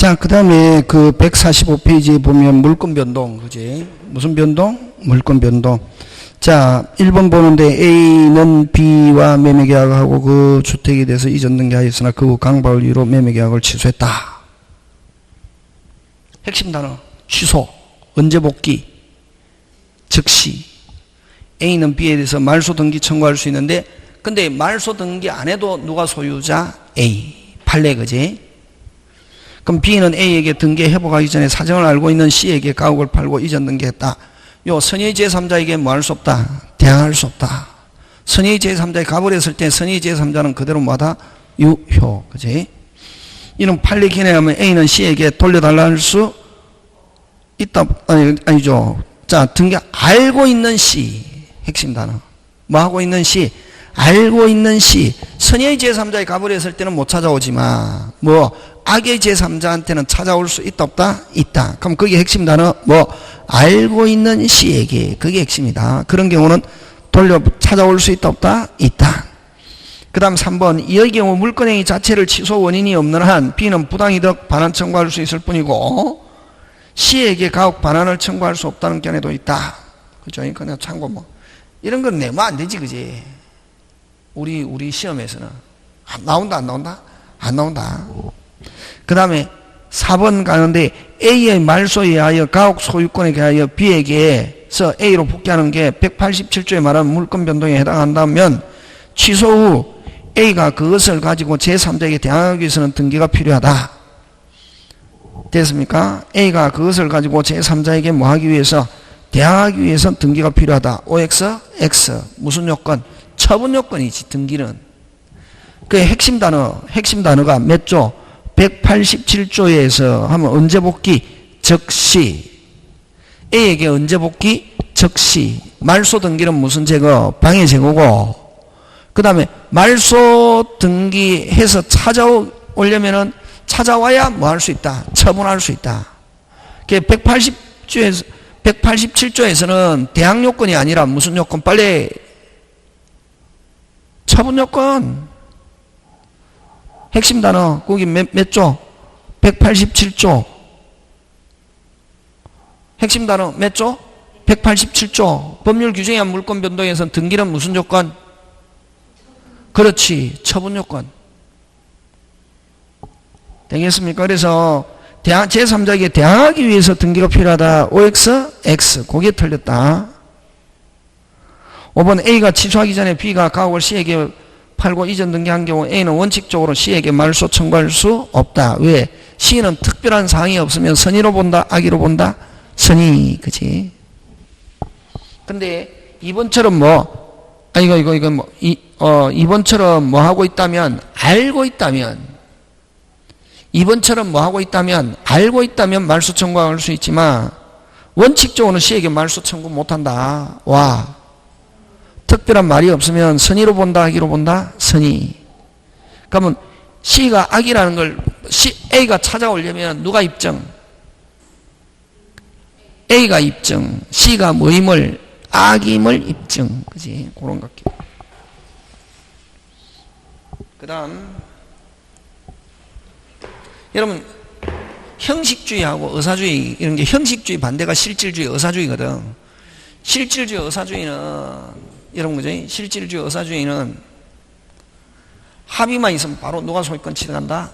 자, 그 다음에 그 145페이지에 보면 물권 변동, 그지? 무슨 변동? 물권 변동. 자, 1번 보는데 A는 B와 매매계약하고 그 주택에 대해서 이전 등기하였으나 그 후 강박을 이유로 매매계약을 취소했다. 핵심 단어, 취소, 언제 복귀, 즉시. A는 B에 대해서 말소 등기 청구할 수 있는데, 근데 말소 등기 안 해도 누가 소유자? A. 판례, 그지? 그럼 B는 A에게 등기 회복하기 전에 사정을 알고 있는 C에게 가옥을 팔고 이전 등기했다. 요 선의 제3자에게 뭐 할 수 없다? 대항할 수 없다. 선의 제3자에 가버렸을 때 선의 제3자는 그대로 뭐다? 유효. 그지? 이런 판례 기내에 하면 A는 C에게 돌려달라 할 수 있다. 아니죠. 자, 등기 알고 있는 C. 핵심 단어. 뭐 하고 있는 C? 알고 있는 C. 선의 제3자에 가버렸을 때는 못 찾아오지만, 뭐, 악의 제3자한테는 찾아올 수 있다, 없다? 있다. 그럼 그게 핵심 단어, 뭐, 알고 있는 C에게. 그게 핵심이다. 그런 경우는 찾아올 수 있다, 없다? 있다. 그 다음 3번. 이의 경우 물권행위 자체를 취소 원인이 없는 한 B는 부당이득 반환 청구할 수 있을 뿐이고, C에게 가옥 반환을 청구할 수 없다는 견해도 있다. 그죠? 그냥 참고 뭐. 이런 건 내면 안 되지, 그지? 우리 시험에서는. 나온다, 안 나온다? 안 나온다. 그 다음에 4번 가는데 A의 말소에 의하여 가옥 소유권에 대하여 B에게서 A로 복귀하는 게 187조에 말하는 물권 변동에 해당한다면 취소 후 A가 그것을 가지고 제3자에게 대항하기 위해서는 등기가 필요하다. 됐습니까? A가 그것을 가지고 제3자에게 뭐 하기 위해서? 대항하기 위해서는 등기가 필요하다. OX, X. 무슨 요건? 처분 요건이지, 등기는. 그 핵심 단어가 몇 조? 187조에서 하면 언제 복귀? 즉시. A에게 언제 복귀? 즉시. 말소 등기는 무슨 제거? 방해 제거고. 그 다음에 말소 등기해서 찾아오려면은 찾아와야 뭐 할 수 있다? 처분할 수 있다. 187조에서는 대항 요건이 아니라 무슨 요건? 빨리 처분 요건. 핵심 단어, 거기 몇 조? 187조. 핵심 단어 몇 조? 187조. 법률 규정에 한 물권 변동에서는 등기는 무슨 조건? 그렇지, 처분 요건. 되겠습니까? 그래서 제3자에게 대항하기 위해서 등기가 필요하다. OX, X. 그게 틀렸다. 5번 A가 취소하기 전에 B가 가옥을 C에게 팔고 이전 등기한 경우 A는 원칙적으로 C에게 말소 청구할 수 없다. 왜? C는 특별한 사항이 없으면 선의로 본다, 악의로 본다? 선의, 그치? 근데 이번처럼 뭐, 이번처럼 뭐 하고 있다면, 알고 있다면, 이번처럼 뭐 하고 있다면, 알고 있다면 말소 청구할 수 있지만, 원칙적으로는 C에게 말소 청구 못 한다. 와. 특별한 말이 없으면 선의로 본다, 악의로 본다? 선의. 그러면 C가 악이라는 걸 A가 찾아오려면 누가 입증? A가 입증. C가 뭐임을? 악임을 입증. 그지? 그런 것 같아요. 그 다음 여러분 형식주의하고 의사주의 이런 게 형식주의 반대가 실질주의 의사주의거든. 실질주의 의사주의는 여러분 그죠? 실질주의 의사주의는 합의만 있으면 바로 누가 소유권 취득한다?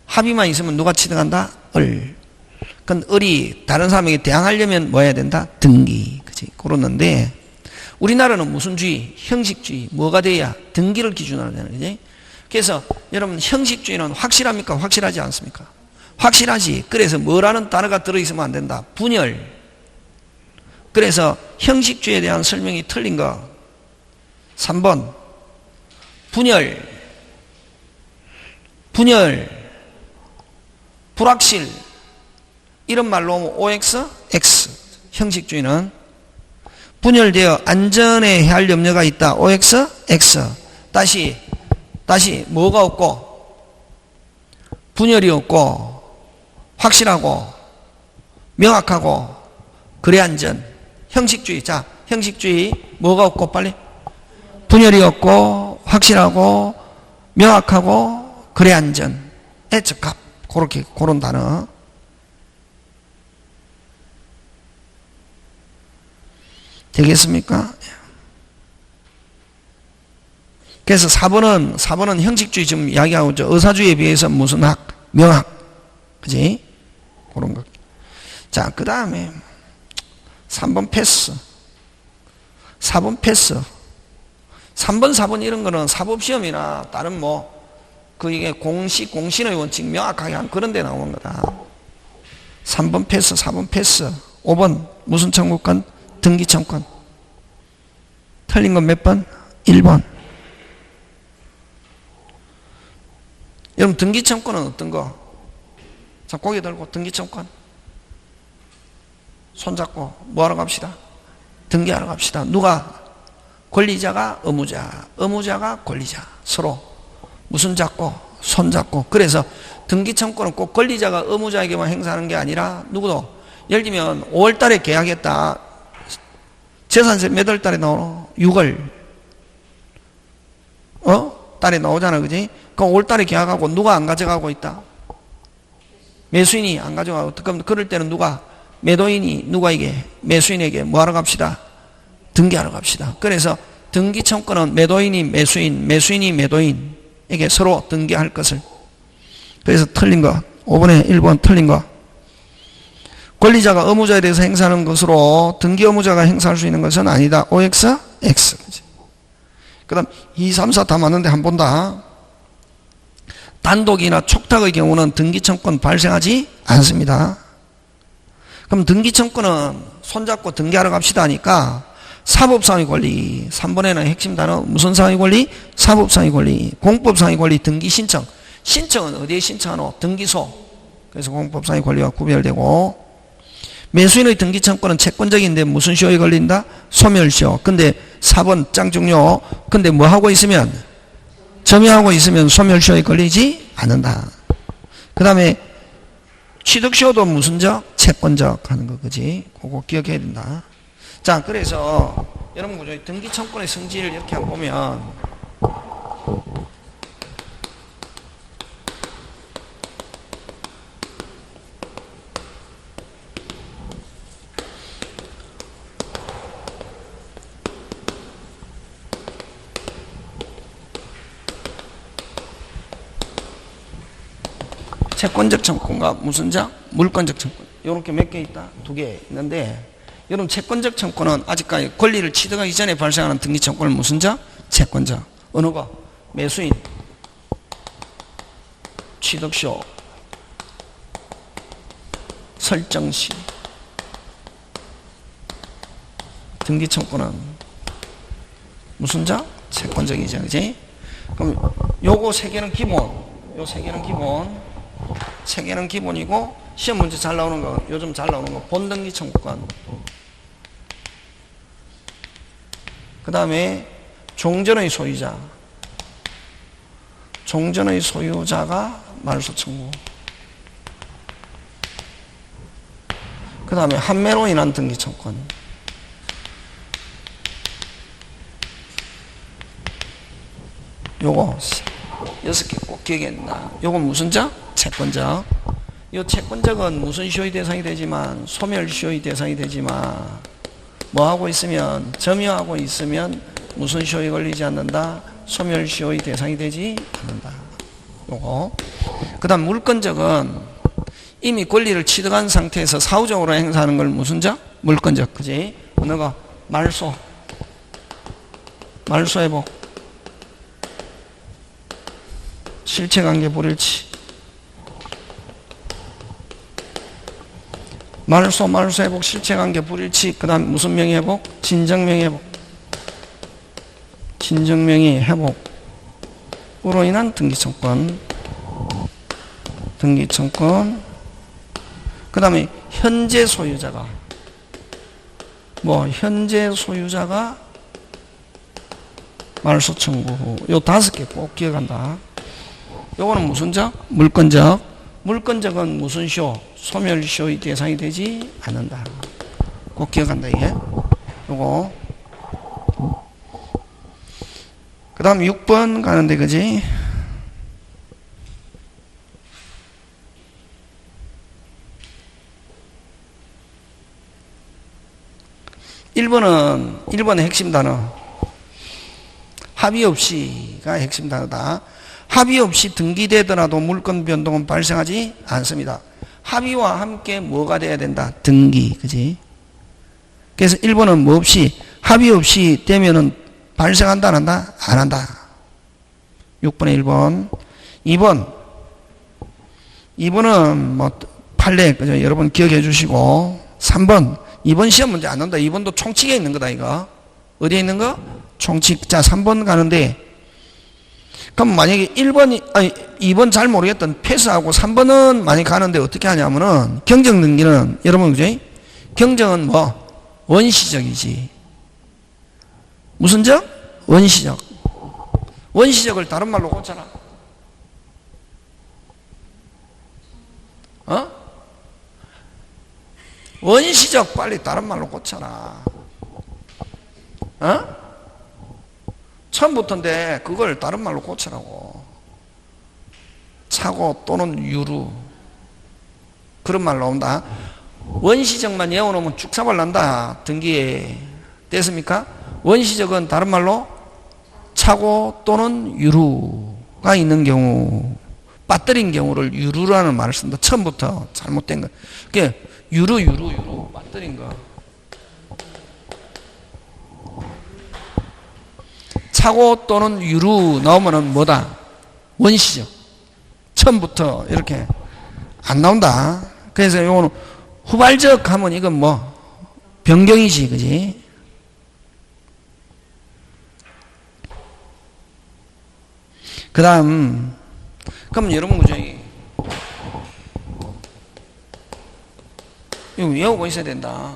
합의만 있으면 누가 취득한다? 그건 을이 다른 사람에게 대항하려면 뭐 해야 된다? 등기. 그치? 그러는데 우리나라는 무슨 주의? 형식주의. 뭐가 돼야? 등기를 기준으로 되는 거지? 그래서 여러분 형식주의는 확실합니까? 확실하지 않습니까? 확실하지. 그래서 뭐라는 단어가 들어있으면 안 된다. 분열. 그래서 형식주의에 대한 설명이 틀린 거 3번 분열, 불확실 이런 말로 하면 OX, X. 형식주의는 분열되어 안전에 해할 염려가 있다. OX, X. 다시 뭐가 없고 분열이 없고 확실하고 명확하고 그래 안전. 형식주의. 자, 형식주의 뭐가 없고 빨리? 분열이 없고 확실하고 명확하고 그래 안전에 적합. 그렇게, 그런 단어. 되겠습니까? 그래서 4번은 형식주의 지금 이야기하고 있죠. 의사주의에 비해서 무슨 학? 명학. 그지? 그런 것. 자, 그 다음에 3번 패스. 4번 패스. 3번, 4번 이런 거는 사법시험이나 다른 이게 공신의 원칙 명확하게 한 그런 데 나오는 거다. 3번 패스, 4번 패스. 5번, 무슨 청구권? 등기청권. 틀린 건 몇 번? 1번. 여러분, 등기청권은 어떤 거? 자, 고개 들고 등기청권. 손잡고 뭐하러 갑시다? 등기하러 갑시다. 누가? 권리자가 의무자, 의무자가 권리자. 서로 무슨 잡고? 손잡고. 그래서 등기청권은 꼭 권리자가 의무자에게만 행사하는 게 아니라 누구도, 예를 들면 5월 달에 계약했다. 재산세 몇 월 달에 나오노? 6월 달에 나오잖아. 그지? 그럼 5월 달에 계약하고 누가 안 가져가고 있다? 매수인이 안 가져가고. 그럼 그럴 때는 누가? 매도인이 누가 이게 매수인에게 뭐하러 갑시다? 등기하러 갑시다. 그래서 등기청권은 매도인이 매수인, 매수인이 매도인에게 서로 등기할 것을. 그래서 틀린 거 5번에 1번 틀린 거. 권리자가 의무자에 대해서 행사하는 것으로 등기 의무자가 행사할 수 있는 것은 아니다. OX, X. 그 다음 2, 3, 4 다 맞는데 한 번 다. 단독이나 촉탁의 경우는 등기청권 발생하지 않습니다. 그럼 등기청권은 손잡고 등기하러 갑시다 하니까 사법상의 권리, 3번에는 핵심 단어 무슨 상의 권리? 사법상의 권리, 공법상의 권리, 등기신청. 신청은 어디에 신청하노? 등기소. 그래서 공법상의 권리와 구별되고, 매수인의 등기청권은 채권적인데 무슨 시효에 걸린다? 소멸시효. 근데 4번 짱중요. 근데 뭐 하고 있으면? 점유하고 있으면 소멸시효에 걸리지 않는다. 그 다음에 취득시효도 무슨 적? 채권적 하는 거, 그지? 그거 기억해야 된다. 자, 그래서 여러분 보죠. 등기청권의 성질을 이렇게 한번 보면, 채권적 청권과 무슨 적? 물권적 청권. 이렇게 몇 개 있다? 2개 있는데, 여러분 채권적 청권은 아직까지 권리를 취득하기 전에 발생하는 등기청권은 무슨 적? 채권적. 어느 거? 매수인, 취득시효, 설정시. 등기청권은 무슨 적? 채권적이죠. 그지? 그럼 요거 3개는 기본, 요 3개는 기본, 3개는 기본이고, 시험 문제 잘 나오는 거, 요즘 잘 나오는 거, 본등기 청구권. 그 다음에 종전의 소유자. 종전의 소유자가 말소 청구. 그 다음에 한매로 인한 등기 청구권. 요거 6개 꼭 기억해야 된다. 요건 무슨 적? 채권적. 요 채권적은 무슨 시효의 대상이 되지만, 소멸시효의 대상이 되지만, 뭐 하고 있으면, 점유하고 있으면 무슨 시효에 걸리지 않는다? 소멸시효의 대상이 되지 않는다. 요거. 그 다음 물권적은 이미 권리를 취득한 상태에서 사후적으로 행사하는 걸 무슨 적? 물권적. 그지? 어느 거? 말소. 말소회복. 실체관계 불일치. 말소회복, 실체관계 불일치. 그 다음 무슨 명의회복? 진정명의회복. 진정명의회복으로 인한 등기청권. 그 다음에 현재 소유자가 현재 소유자가 말소 청구 후. 요 5개 꼭 기억한다. 요거는 무슨 적? 물권적. 물권적은 무슨 시효? 소멸시효의 대상이 되지 않는다. 꼭 기억한다, 이게. 요거. 그 다음 6번 가는데, 그지? 1번의 핵심 단어. 합의 없이가 핵심 단어다. 합의 없이 등기되더라도 물권 변동은 발생하지 않습니다. 합의와 함께 뭐가 돼야 된다? 등기. 그지? 그래서 1번은 뭐 없이, 합의 없이 되면은 발생한다, 안 한다? 안 한다. 6번에 1번. 2번은 뭐, 판례, 그죠? 여러분 기억해 주시고. 3번. 2번 시험 문제 안 나온다. 2번도 총칙에 있는 거다, 이거. 어디에 있는 거? 총칙. 자, 3번 가는데, 그럼 만약에 2번 잘 모르겠던 패스하고 3번은 많이 가는데 어떻게 하냐면은, 경정 등기는, 여러분, 그죠? 경정은 뭐? 원시적이지. 무슨 적? 원시적. 원시적을 다른 말로 고쳐라. 원시적 빨리 다른 말로 고쳐라. 처음부터인데 그걸 다른 말로 고치라고. 차고 또는 유루. 그런 말 나온다. 원시적만 외워놓으면 쭉사발 난다. 등기에. 됐습니까? 원시적은 다른 말로 차고 또는 유루가 있는 경우, 빠뜨린 경우를 유루라는 말을 쓴다. 처음부터 잘못된 거. 그게 유루 빠뜨린 거. 차고 또는 유루 나오면은 뭐다? 원시적. 처음부터 이렇게 안 나온다. 그래서 요거는 후발적 하면 이건 뭐 변경이지, 그지? 그 다음, 그럼 여러분, 그죠? 이거 외우고 있어야 된다.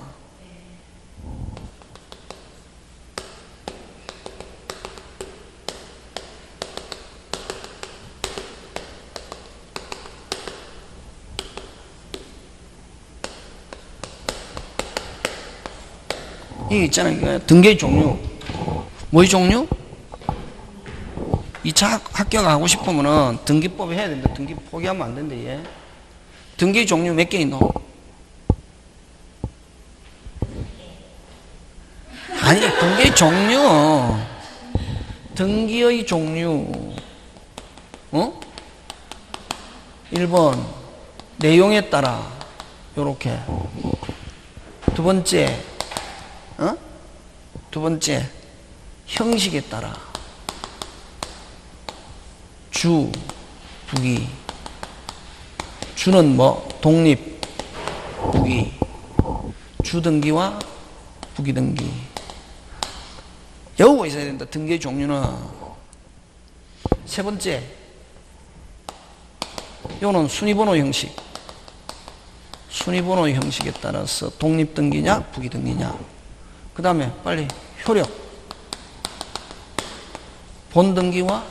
이게 있잖아요. 등기의 종류. 뭐의 종류? 2차 합격하고 싶으면은 등기법 해야 된다. 등기 포기하면 안 된다, 얘. 등기의 종류 몇 개 있노? 아니, 등기의 종류. 등기의 종류. 1번. 내용에 따라. 요렇게. 두 번째. 두 번째, 형식에 따라. 주, 부기. 주는 뭐? 독립, 부기. 주등기와 부기등기. 외우고 있어야 된다. 등기의 종류는. 세 번째, 요는 순위번호 형식. 순위번호 형식에 따라서 독립등기냐, 부기등기냐. 그 다음에 빨리 효력. 본등기와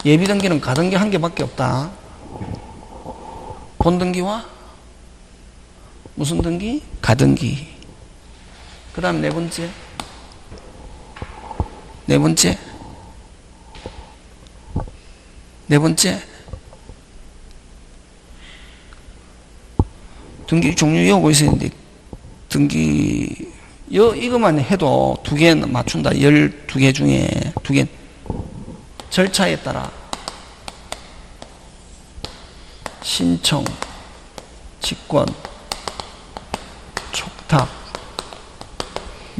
예비등기는 가등기 한 개밖에 없다. 본등기와 무슨 등기? 가등기. 그 다음 네 번째. 등기 종류 외우고 있어야 되는데, 등기, 이것만 해도 2개 맞춘다. 12개 중에 2개. 절차에 따라. 신청, 직권, 촉탁,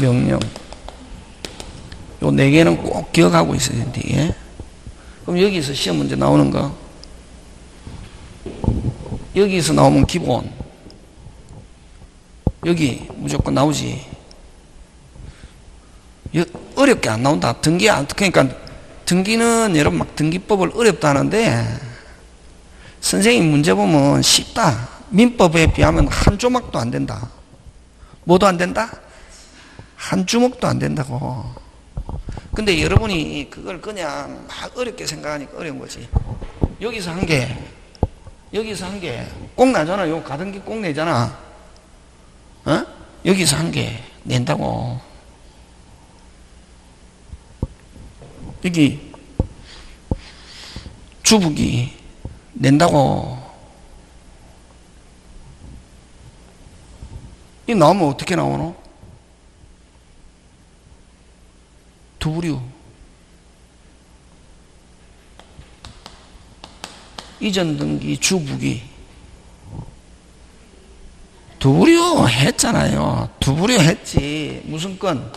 명령. 요 4개는 꼭 기억하고 있어야 되는데, 이게. 그럼 여기서 시험 문제 나오는 거. 여기서 나오면 기본. 여기 무조건 나오지. 어렵게 안 나온다. 그러니까 등기는 여러분 막 등기법을 어렵다 하는데, 선생님 문제 보면 쉽다. 민법에 비하면 한 조막도 안 된다. 뭐도 안 된다? 한 주먹도 안 된다고. 근데 여러분이 그걸 그냥 막 어렵게 생각하니까 어려운 거지. 여기서 한 개, 여기서 한 개, 꼭 나잖아. 요 가등기 꼭 내잖아. 여기서 한 개 낸다고. 여기 주부기 낸다고. 이 나오면 어떻게 나오노? 두부류. 이전 등기 주부기. 두부류 했잖아요. 두부류 했지. 무슨 건?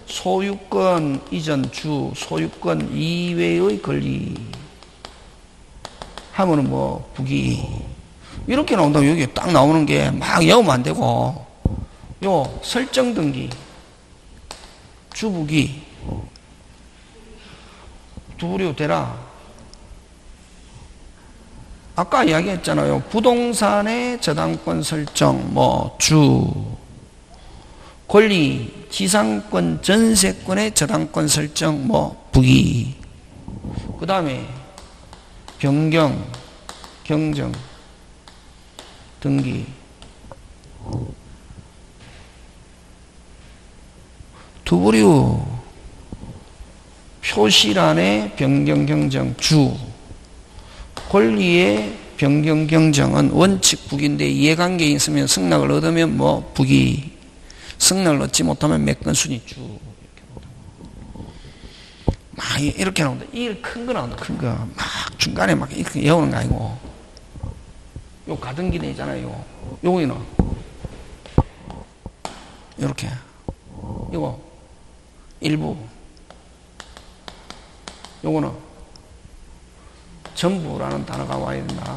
소유권 이전 주, 소유권 이외의 권리. 하면은 뭐 부기. 이렇게 나온다고 여기 딱 나오는 게 막 외우면 안 되고. 요 설정 등기 주부기. 두부류 되라. 아까 이야기했잖아요. 부동산의 저당권 설정, 뭐, 주, 권리, 지상권, 전세권의 저당권 설정, 뭐, 부기. 그 다음에, 변경, 경정, 등기. 두부류, 표시란의 변경, 경정, 주. 권리의 변경 경정은 원칙 부기인데 이해관계 있으면 승낙을 얻으면 뭐 부기, 승낙을 얻지 못하면 매건순위 주. 막 이렇게 나온다. 이 큰 거 나온다. 큰 거. 막 중간에 막 이렇게 외우는 거 아니고. 요 가등기네 있잖아요. 요거는 이렇게. 이거 일부. 요거는 전부라는 단어가 와야 된다.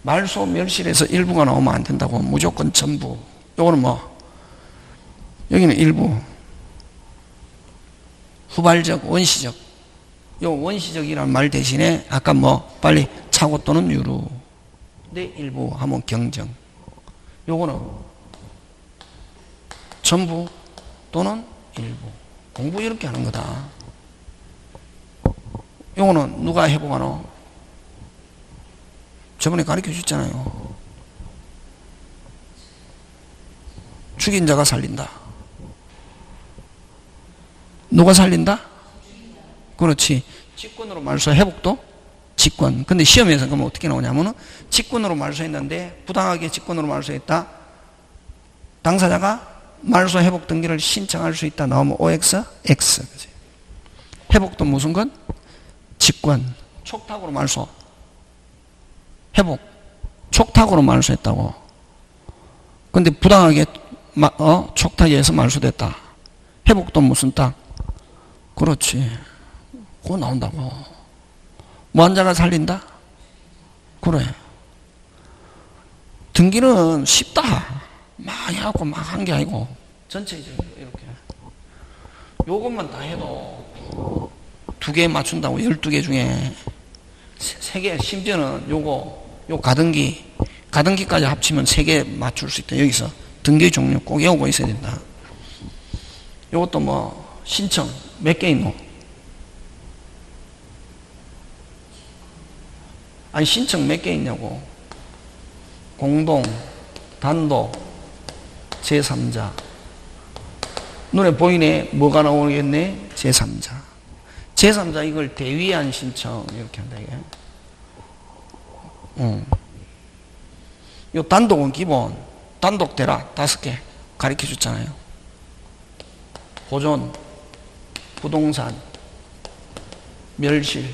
말소 멸실에서 일부가 나오면 안 된다고. 무조건 전부. 요거는 뭐, 여기는 일부. 후발적, 원시적. 요 원시적이라는 말 대신에 아까 뭐, 빨리 차고 또는 유루. 네, 일부 하면 경정. 요거는 전부 또는 일부. 공부 이렇게 하는 거다. 요거는 누가 해보가노? 저번에 가르쳐 주셨잖아요. 죽인 자가 살린다. 누가 살린다? 그렇지. 직권으로 말소 회복도 직권. 근데 시험에서 그러면 어떻게 나오냐면은 직권으로 말소했는데 부당하게 직권으로 말소했다. 당사자가 말소 회복 등기를 신청할 수 있다. 나오면 OX, X. 그치? 회복도 무슨 건? 직권, 촉탁으로 말소, 회복, 촉탁으로 말소했다고. 근데 부당하게 촉탁에 의해서 말소됐다. 회복도 무슨 딱? 그렇지. 그거 나온다고. 무한자가 살린다? 그래. 등기는 쉽다. 막 해갖고 막 한 게 아니고 전체적으로 이렇게. 요것만 다 해도 2개 맞춘다고 12개 중에 3개, 심지어는 요 가등기까지 합치면 3개 맞출 수 있다. 여기서 등기 종류 꼭 외우고 있어야 된다. 요것도 뭐 신청 몇 개 있노? 아니 신청 몇 개 있냐고. 공동, 단독, 제3자. 눈에 보이네. 뭐가 나오겠네? 제3자. 제3자 이걸 대위한 신청 이렇게 한다 이게. 요 단독은 기본 단독 대라 5개 가르쳐 줬잖아요. 보존, 부동산, 멸실,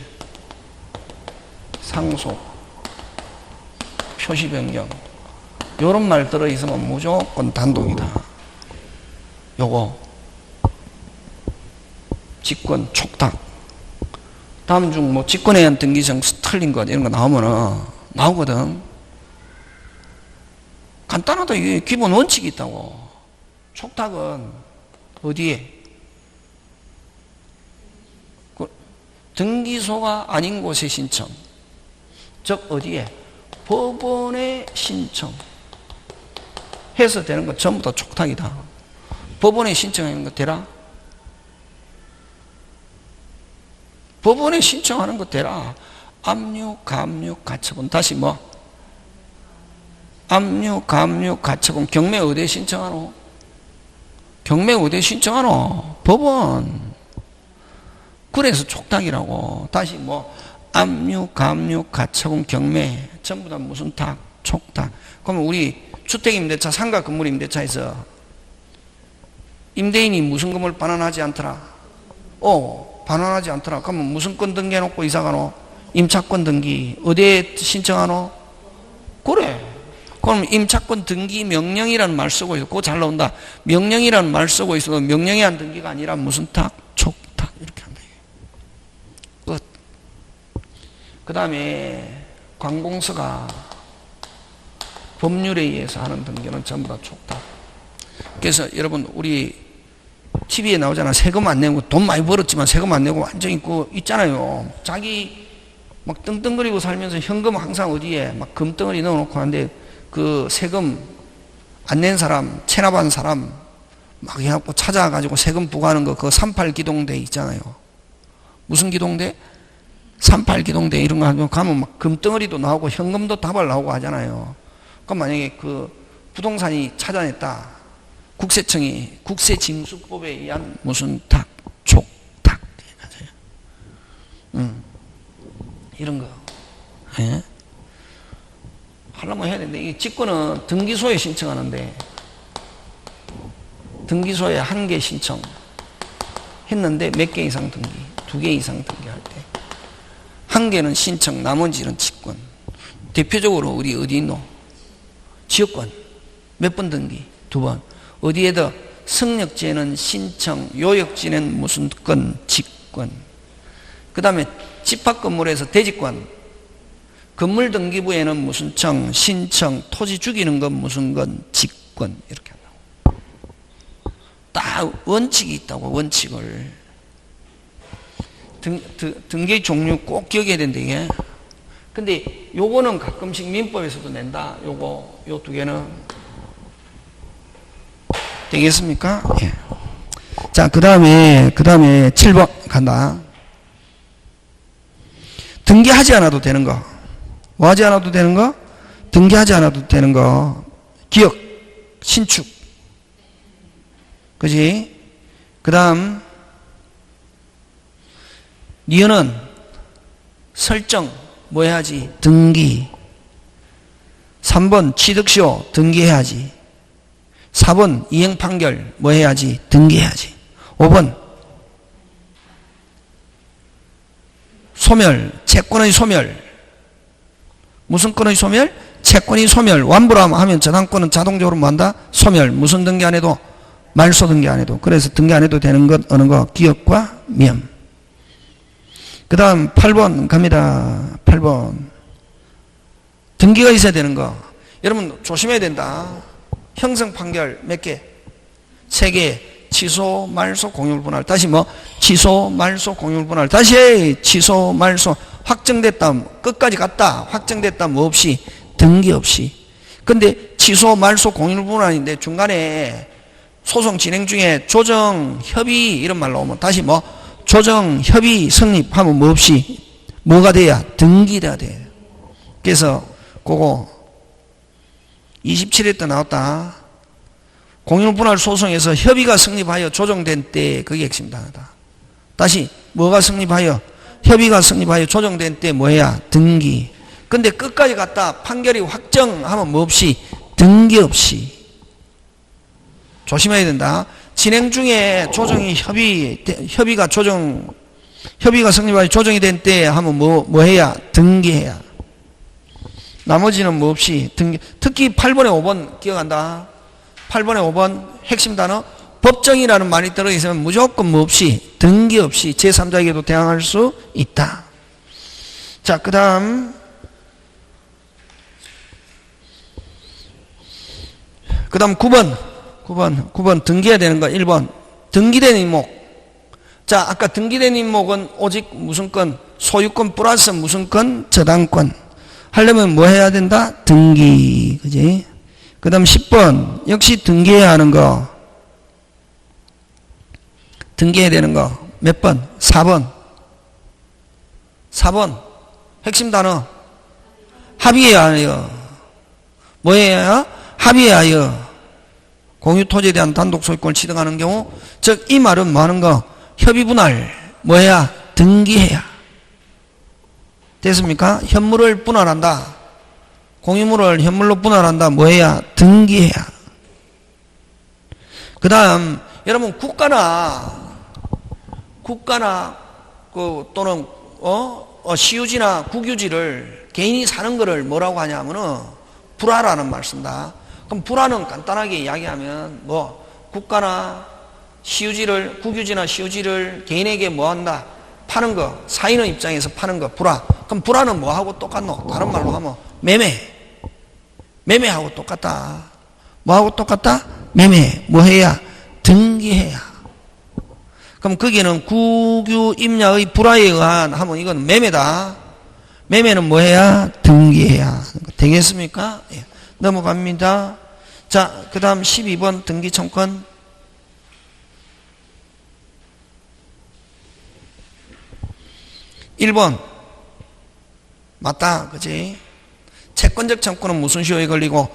상속, 표시 변경 요런 말 들어있으면 무조건 단독이다. 요거 직권, 촉탁. 다음 중 뭐 직권에 의한 등기정 틀린 것 이런 거 나오면은 나오거든. 간단하다. 이게 기본 원칙이 있다고. 촉탁은 어디에? 등기소가 아닌 곳에 신청. 즉 어디에? 법원에 신청. 해서 되는 거 전부 다 촉탁이다. 법원에 신청하는 거 되라? 법원에 신청하는 거 되라. 압류, 감류, 가처분. 다시 뭐? 압류, 감류, 가처분. 경매 어디에 신청하노? 경매 어디에 신청하노? 법원. 그래서 촉탁이라고. 다시 뭐? 압류, 감류, 가처분, 경매. 전부 다 무슨 탁? 촉탁. 그러면 우리 주택임대차, 상가 건물임대차에서 임대인이 무슨 건물 반환하지 않더라? 반환하지 않더라. 그러면 무슨 건 등기해놓고 이사가노? 임차권 등기. 어디에 신청하노? 그래. 그럼 임차권 등기 명령이라는 말 쓰고 있어. 그거 잘 나온다. 명령이라는 말 쓰고 있어도 명령에 한 등기가 아니라 무슨 탁? 촉탁. 이렇게 한다. 끝. 그 다음에 관공서가 법률에 의해서 하는 등기는 전부 다 촉탁. 그래서 여러분 우리 TV에 나오잖아. 세금 안 내고 돈 많이 벌었지만 세금 안 내고 완전히 있잖아요. 자기 막 떵떵거리고 살면서 현금 항상 어디에 막 금덩어리 넣어놓고 하는데 그 세금 안 낸 사람, 체납한 사람 막 해갖고 찾아가지고 세금 부과하는 거, 그 38기동대 있잖아요. 무슨 기동대? 38기동대 이런 거 가면 막 금덩어리도 나오고 현금도 다발 나오고 하잖아요. 그럼 만약에 그 부동산이 찾아냈다. 국세청이 국세징수법에 의한 무슨 탁, 촉탁. 이런 거. 예? 하려면 해야 되는데, 이 직권은 등기소에 신청하는데, 등기소에 1개 신청 했는데 몇 개 이상 등기, 2개 이상 등기할 때 1개는 신청, 나머지는 직권. 대표적으로 우리 어디 있노? 지역권. 몇 번 등기? 2번. 어디에다 승역지에는 신청, 요역지는 무슨 건? 직권. 그 다음에 집합건물에서 대지권. 건물 등기부에는 무슨 청, 신청, 토지 죽이는 건 무슨 건? 직권. 이렇게 한다고. 딱 원칙이 있다고, 원칙을. 등기 종류 꼭 기억해야 된다, 이게. 근데 요거는 가끔씩 민법에서도 낸다. 요 2개는. 되겠습니까? 예. 자, 그 다음에 7번 간다. 등기하지 않아도 되는 거. 뭐 하지 않아도 되는 거? 등기하지 않아도 되는 거. 기억, 신축. 그지? 그 다음, 니은은 설정, 뭐 해야지? 등기. 3번, 취득시효, 등기해야지. 4번, 이행판결, 뭐 해야지? 등기해야지. 5번, 소멸, 채권의 소멸. 무슨 권의 소멸? 채권이 소멸. 완불함 하면 저당권은 자동적으로 뭐 한다? 소멸. 무슨 등기 안 해도? 말소 등기 안 해도. 그래서 등기 안 해도 되는 것, 어느 거? 기억과 면. 그 다음 8번 갑니다. 8번. 등기가 있어야 되는 거. 여러분 조심해야 된다. 형성 판결 몇 개? 3개. 취소, 말소, 공유분할. 다시 뭐? 취소, 말소, 공유분할. 다시 취소, 말소. 확정됐다. 끝까지 갔다. 확정됐다. 뭐 없이? 등기 없이. 근데 취소, 말소, 공유분할인데 중간에 소송 진행 중에 조정, 협의 이런 말 나오면 다시 뭐? 조정, 협의, 성립하면 뭐 없이? 뭐가 돼야? 등기돼야 돼. 그래서 그거 27회 때 나왔다. 공유분할 소송에서 협의가 성립하여 조정된 때 그게 핵심 단어다. 다시 뭐가 성립하여? 협의가 성립하여 조정된 때 뭐야? 등기. 근데 끝까지 갔다 판결이 확정하면 뭐 없이? 등기 없이. 조심해야 된다. 진행 중에 조정이 협의가 성립하여 조정이 된 때 하면 뭐 해야? 등기해야. 나머지는 뭐 없이 등기. 특히 8번에 5번 기억한다. 8번에 5번 핵심 단어 법정이라는 말이 들어있으면 무조건 뭐 없이 등기 없이 제3자에게도 대항할 수 있다. 자, 그 다음 9번 등기해야 되는 거. 1번 등기된 임목. 자, 아까 등기된 임목은 오직 무슨 건? 소유권 플러스 무슨 건? 저당권. 하려면 뭐 해야 된다? 등기. 그지? 그 다음 10번 역시 등기해야 하는 거. 등기해야 되는 거 몇 번? 4번 핵심 단어 합의해야 하여. 뭐 해야? 합의하여 공유토지에 대한 단독 소유권을 취득하는 경우, 즉 이 말은 뭐 하는 거? 협의분할 뭐 해야? 등기해야. 됐습니까? 현물을 분할한다. 공유물을 현물로 분할한다. 뭐 해야? 등기해야. 그 다음, 여러분, 국가나, 또는, 시유지나 국유지를 개인이 사는 거를 뭐라고 하냐면은, 불화라는 말 쓴다. 그럼 불화는 간단하게 이야기하면, 국가나 국유지나 시유지를 개인에게 뭐 한다? 파는 거, 사인의 입장에서 파는 거, 불화. 그럼 불화는 뭐하고 똑같노? 다른 말로 하면, 매매하고 똑같다. 뭐하고 똑같다? 매매. 뭐 해야? 등기해야. 그럼 거기는 국유 임야의 불화에 의한 하면 이건 매매다. 매매는 뭐 해야? 등기해야. 되겠습니까? 예. 넘어갑니다. 자, 그 다음 12번 등기청권. 1번. 맞다. 그지? 채권적 청구는 무슨 시효에 걸리고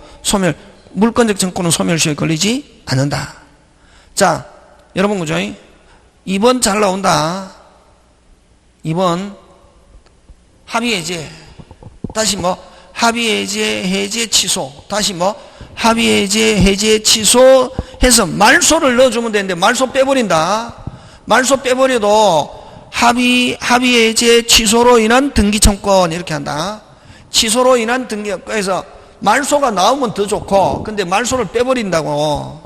물권적 청구는 소멸시효에 걸리지 않는다. 자, 여러분 그죠? 2번 잘 나온다. 2번 합의해제. 다시 합의해제, 해제, 취소. 다시 합의해제, 해제, 취소 해서 말소를 넣어주면 되는데 말소 빼버린다. 말소 빼버려도 합의해제, 취소로 인한 등기청권 이렇게 한다. 취소로 인한 등기, 그래서 말소가 나오면 더 좋고, 근데 말소를 빼버린다고.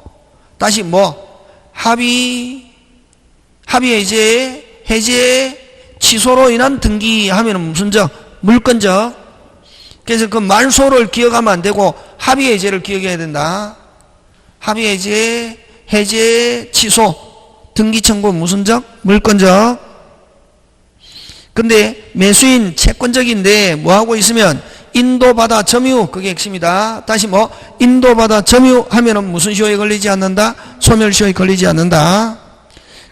다시 합의해제, 해제, 취소로 인한 등기 하면은 무슨 물권적. 그래서 그 말소를 기억하면 안 되고, 합의해제를 기억해야 된다. 합의해제, 해제, 취소, 등기청구 무슨 물권적. 근데 매수인 채권적인데 뭐하고 있으면 인도받아 점유, 그게 핵심이다. 다시 인도받아 점유 하면은 무슨 시효에 걸리지 않는다? 소멸시효에 걸리지 않는다.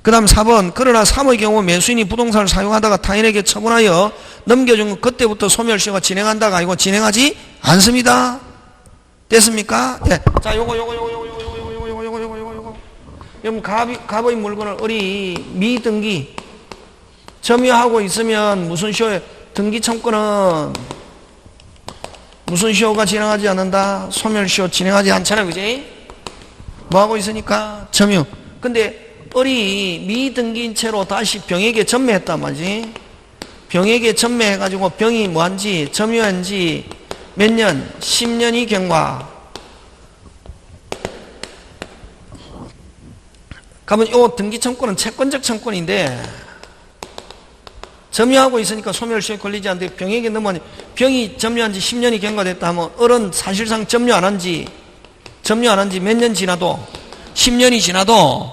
그 다음 4번 그러나 3의 경우 매수인이 부동산을 사용하다가 타인에게 처분하여 넘겨준 것 그때부터 소멸시효가 진행한다가 아니고 진행하지 않습니다. 됐습니까? 예. 자, 요거. 여러분 갑의 물건을 미등기 점유하고 있으면 무슨 시효에 등기청구는 무슨 시효가 진행하지 않는다? 소멸시효 진행하지 않잖아. 그지? 뭐하고 있으니까? 점유. 근데 미등기인 채로 다시 병에게 전매했단 말이지. 병에게 전매해가지고 병이 뭐한지 점유한지 몇 년? 10년이 경과. 그러면 요 등기청구는 채권적 청구인데 점유하고 있으니까 소멸시효에 걸리지 않는데 병에게 넘어가니 병이 점유한 지 10년이 경과됐다 하면 을은 사실상 점유 안 한 지 몇 년 지나도 10년이 지나도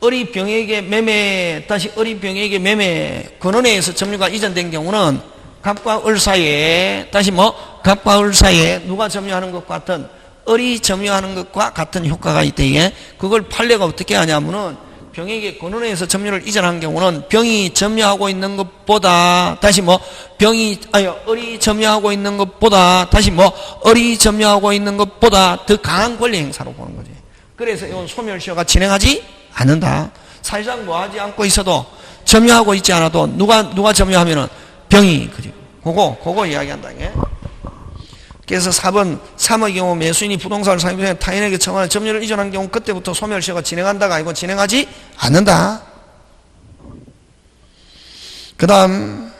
을이 병에게 매매 근원에 의해서 점유가 이전된 경우는 갑과 을 사이에 갑과 을 사이에 누가 점유하는 것과 같은 을이 점유하는 것과 같은 효과가 있대. 그걸 판례가 어떻게 하냐면은 병에게 근원에서 점유를 이전한 경우는 병이 점유하고 있는 것보다 을이 점유하고 있는 것보다 을이 점유하고 있는 것보다 더 강한 권리 행사로 보는 거지. 그래서 이건 소멸시효가 진행하지 않는다. 사실상 뭐하지 않고 있어도 점유하고 있지 않아도 누가 점유하면은 병이 그거 이야기한다. 그래서 4번 3의 경우 매수인이 부동산을 사용해 타인에게 청하여 점유를 이전한 경우 그때부터 소멸시효가 진행한다가 아니고 진행하지 않는다. 그 다음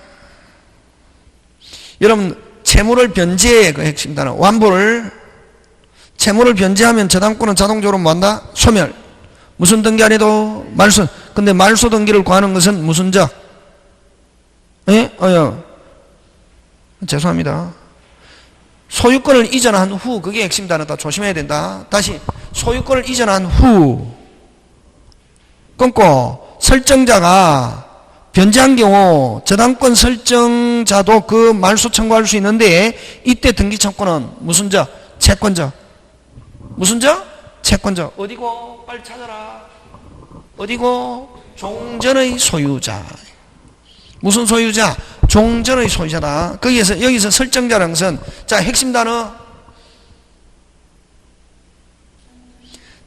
여러분 채무를 변제의 그 핵심 단어 채무를 변제하면 저당권은 자동적으로 뭐한다? 소멸. 무슨 등기 안 해도 말소. 근데 말소 등기를 구하는 것은 무슨 죄송합니다. 소유권을 이전한 후, 그게 핵심 단어다. 조심해야 된다. 다시 소유권을 이전한 후 끊고 설정자가 변제한 경우 저당권 설정자도 그 말소 청구할 수 있는데 이때 등기청구는 무슨 채권자. 무슨 채권자. 어디고? 빨리 찾아라. 어디고? 종전의 소유자. 무슨 소유자? 종전의 소유자다. 여기서 설정자라는 것은, 자, 핵심 단어.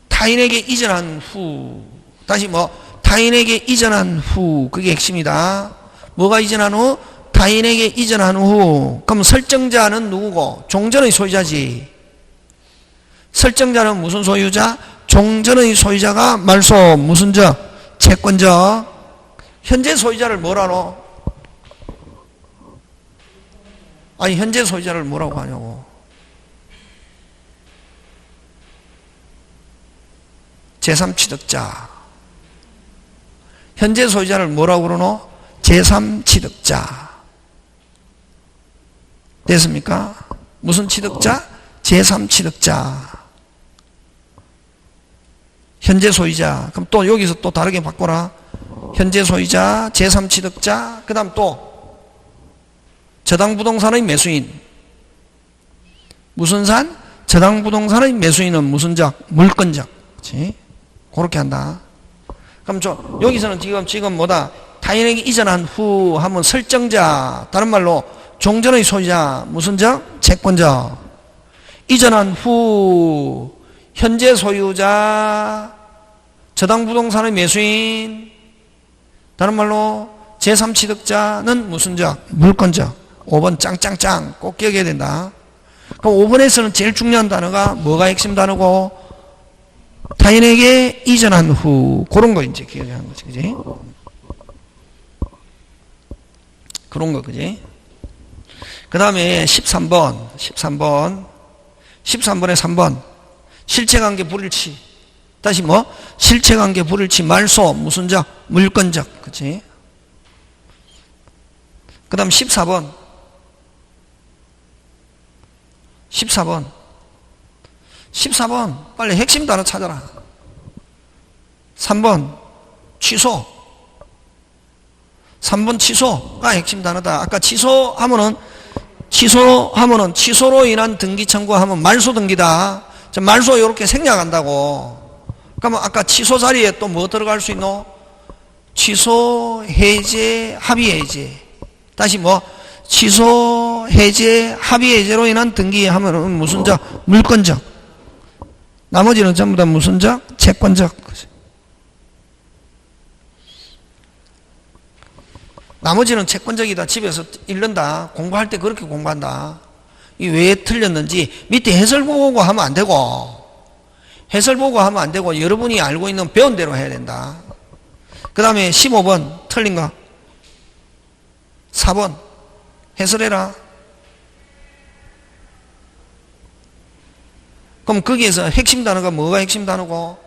타인에게 이전한 후. 다시 타인에게 이전한 후. 그게 핵심이다. 뭐가 이전한 후? 타인에게 이전한 후, 그럼 설정자는 누구고? 종전의 소유자지. 설정자는 무슨 소유자? 종전의 소유자가 말소, 무슨 적? 채권적. 현재 소유자를 뭐라노? 아니, 현재 소유자를 뭐라고 하냐고. 제3취득자. 현재 소유자를 뭐라고 그러노? 제3취득자. 됐습니까? 무슨 취득자? 제3취득자. 현재 소유자. 그럼 또 여기서 또 다르게 바꿔라. 현재 소유자, 제3취득자, 그 다음 또 저당부동산의 매수인. 무슨 산? 저당부동산의 매수인은 무슨 적? 물건적. 그렇지? 그렇게 한다. 그럼 여기서는 지금 뭐다? 타인에게 이전한 후 하면 설정자, 다른 말로 종전의 소유자, 무슨 적? 채권적. 이전한 후 현재 소유자, 저당부동산의 매수인, 다른 말로 제3취득자는 무슨 적? 물건적. 5번 짱짱짱 꼭 기억해야 된다. 그럼 5번에서는 제일 중요한 단어가 뭐가 핵심 단어고? 타인에게 이전한 후. 그런 거 이제 기억하는 거지. 그지? 그런 거, 그지? 그 다음에 13번에 3번. 실체관계 불일치. 다시 뭐? 실체관계 불일치, 말소, 무슨 적? 물건적. 그치? 그 다음 14번. 14번. 빨리 핵심 단어 찾아라. 3번. 취소. 3번 취소가 핵심 단어다. 아까 취소하면은 취소로 인한 등기 청구하면 말소 등기다. 말소 이렇게 생략한다고. 그러면 아까 취소 자리에 또 뭐 들어갈 수 있노? 취소, 해제, 합의 해제. 다시 뭐? 취소, 해제, 합의 해제로 인한 등기 하면은 무슨 적? 물건적. 나머지는 전부 다 무슨 적? 채권적. 나머지는 채권적이다. 집에서 읽는다. 공부할 때 그렇게 공부한다. 이 왜 틀렸는지 밑에 해설 보고 하면 안 되고, 해설 보고 하면 안 되고 여러분이 알고 있는 배운 대로 해야 된다. 그 다음에 15번 틀린 거 4번 해설해라. 그럼 거기에서 핵심 단어가 뭐가 핵심 단어고?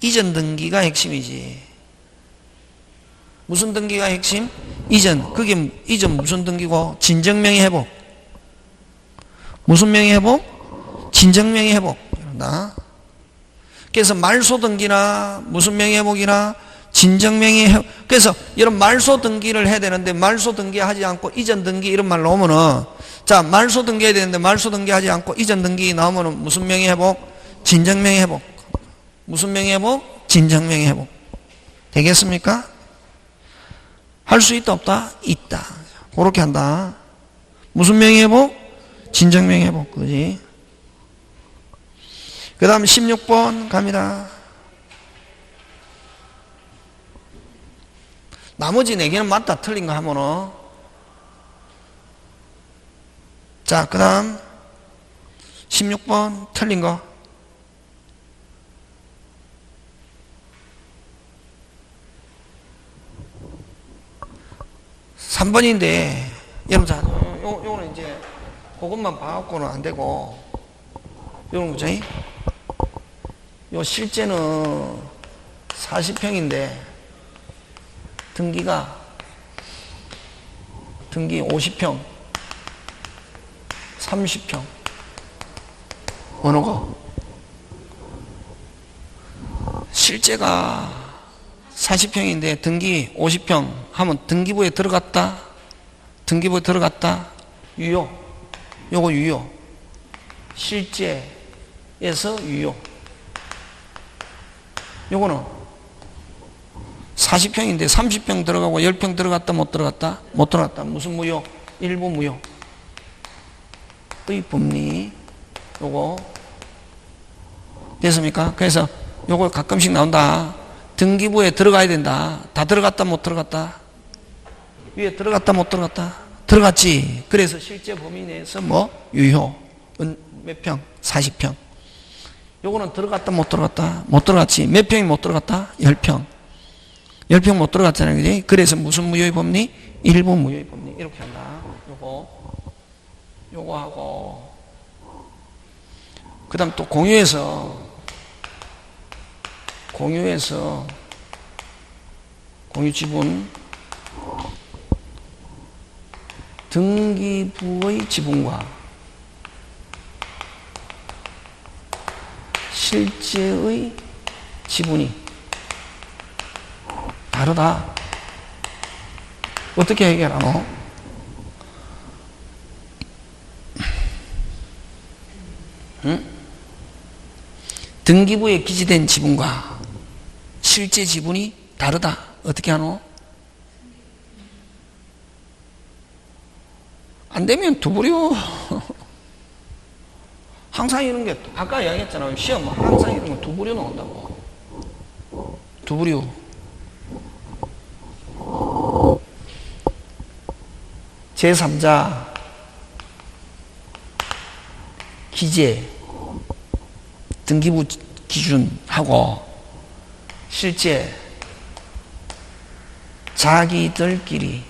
이전 등기가 핵심이지. 무슨 등기가 핵심? 이전. 그게 이전 무슨 등기고? 진정명의 회복. 무슨 명의 회복? 진정명의 회복. 이런다. 그래서 말소 등기나 무슨 명의 회복이나 진정명의 회복. 그래서 이런 말소 등기를 해야 되는데 말소 등기하지 않고 이전 등기 이런 말 나오면은, 자, 말소 등기해야 되는데 말소 등기하지 않고 이전 등기 나오면은 무슨 명의 회복? 진정명의 회복. 무슨 명의 회복? 진정명의 회복. 되겠습니까? 할 수 있다 없다? 있다. 그렇게 한다. 무슨 명의 회복? 진정명의 회복. 그지? 그 다음 16번 갑니다. 나머지 4개는 맞다 틀린 거 하면은, 자, 그 다음 16번 틀린 거 3번인데 여러분, 자, 요거는 이제 그것만 봐갖고는 안 되고, 요런 거죠. 요 실제는 40평인데 등기 50평 30평 어느 거? 실제가 40평인데 등기 50평 하면 등기부에 들어갔다? 등기부에 들어갔다? 유효. 요거 유효. 실제에서 유효. 요거는 40평인데 30평 들어가고 10평 들어갔다 못 들어갔다? 못 들어갔다. 무슨 무효? 일부 무효. 의 법리. 요거 됐습니까? 그래서 요거 가끔씩 나온다. 등기부에 들어가야 된다. 다 들어갔다 못 들어갔다? 위에 들어갔다 못 들어갔다? 들어갔지. 그래서 실제 범위 내에서 뭐 유효 몇 평? 40평. 요거는 들어갔다 못 들어갔다? 못 들어갔지. 몇 평이 못 들어갔다? 10평. 10평 못 들어갔잖아요. 그지? 그래서 무슨 무효의 법리? 일부 무효의 법리. 이렇게 한다. 요거 하고 그 다음 또 공유해서 공유 지분 등기부의 지분과 실제의 지분이 다르다. 어떻게 해결하노? 응? 등기부에 기재된 지분과 실제 지분이 다르다. 어떻게 하노? 안 되면 두부려. 항상 이런 게, 아까 이야기했잖아요. 시험, 항상 이런 거 두부려 나온다고. 두부려. 제3자 기재 등기부 기준하고 실제 자기들끼리는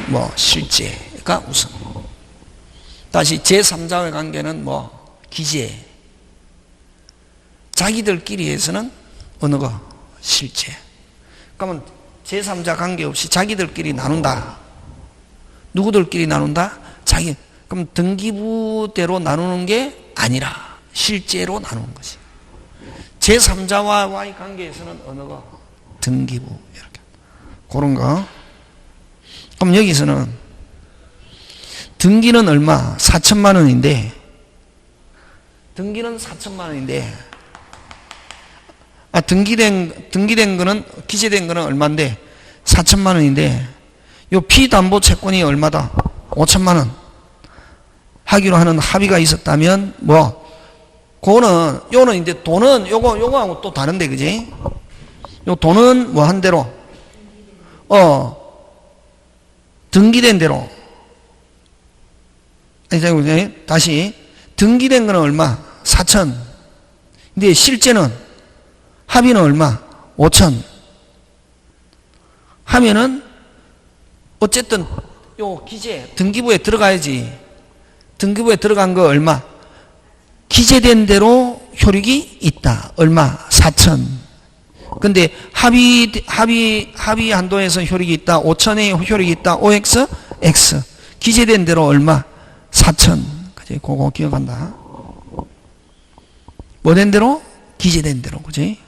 뭐 실제가 우선. 다시 제3자의 관계는 뭐 기재. 자기들끼리에서는 어느 거? 실제. 그러면 제3자 관계없이 자기들끼리 나눈다. 누구들끼리 나눈다? 그럼 등기부대로 나누는 게 아니라 실제로 나누는 것이. 제3자와의 관계에서는 어느 거? 등기부. 이렇게. 그런 거. 그럼 여기서는 등기는 얼마? 4천만 원인데, 등기는 4천만 원인데, 등기된 거는, 기재된 거는 얼마인데? 4천만 원인데, 요 피담보 채권이 얼마다? 5천만 원. 하기로 하는 합의가 있었다면, 뭐, 요는 이제 돈은, 요거하고 또 다른데, 그지? 요 돈은 뭐 한 대로, 등기된 대로. 다시, 등기된 거는 얼마? 4천. 근데 실제는, 합의는 얼마? 5천. 하면은, 어쨌든, 요 기재, 등기부에 들어가야지. 등기부에 들어간 거 얼마? 기재된 대로 효력이 있다. 얼마? 4천. 근데 합의 한도에서 효력이 있다. 5천의 효력이 있다. OX, X. 기재된 대로 얼마? 4천. 그지? 그거 기억한다. 뭐 된 대로? 기재된 대로. 그지?